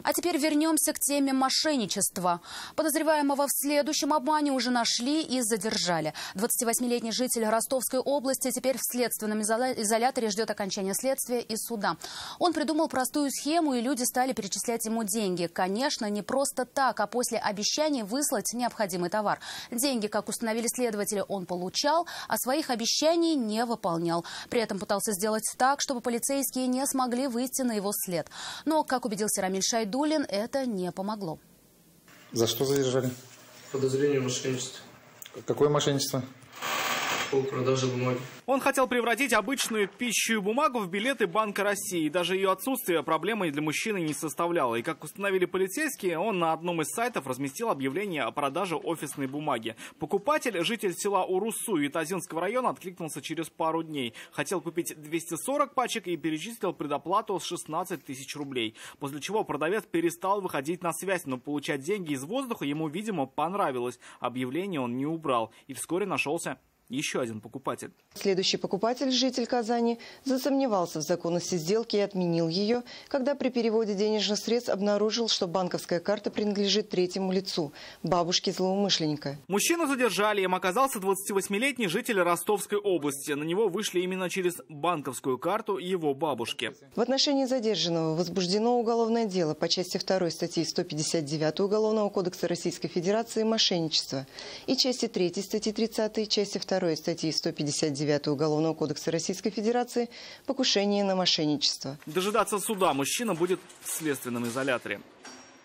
А теперь вернемся к теме мошенничества. Подозреваемого в следующем обмане уже нашли и задержали. 28-летний житель Ростовской области теперь в следственном изоляторе ждет окончания следствия и суда. Он придумал простую схему, и люди стали перечислять ему деньги. Конечно, не просто так, а после обещаний выслать необходимый товар. Деньги, как установили следователи, он получал, а своих обещаний не выполнял. При этом пытался сделать так, чтобы полицейские не смогли выйти на его след. Но, как убедился Рамиль Шайдулин, это не помогло. За что задержали? Подозрение в мошенничестве. Какое мошенничество? По продаже бумаги. Он хотел превратить обычную пищу бумагу в билеты Банка России. Даже ее отсутствие проблемой для мужчины не составляло. И, как установили полицейские, он на одном из сайтов разместил объявление о продаже офисной бумаги. Покупатель, житель села Урусу Итазинского района, откликнулся через пару дней. Хотел купить 240 пачек и перечислил предоплату 16 тысяч рублей. После чего продавец перестал выходить на связь, но получать деньги из воздуха ему, видимо, понравилось. Объявление он не убрал. И вскоре нашелся еще один покупатель. Следующий покупатель, житель Казани, засомневался в законности сделки и отменил ее, когда при переводе денежных средств обнаружил, что банковская карта принадлежит третьему лицу – бабушке злоумышленника. Мужчину задержали. Им оказался 28-летний житель Ростовской области. На него вышли именно через банковскую карту его бабушки. В отношении задержанного возбуждено уголовное дело по части 2 статьи 159 Уголовного кодекса Российской Федерации «Мошенничество» и части 3 статьи 30, части 2 статьи 159 Уголовного кодекса Российской Федерации «Покушение на мошенничество». Дожидаться суда мужчина будет в следственном изоляторе.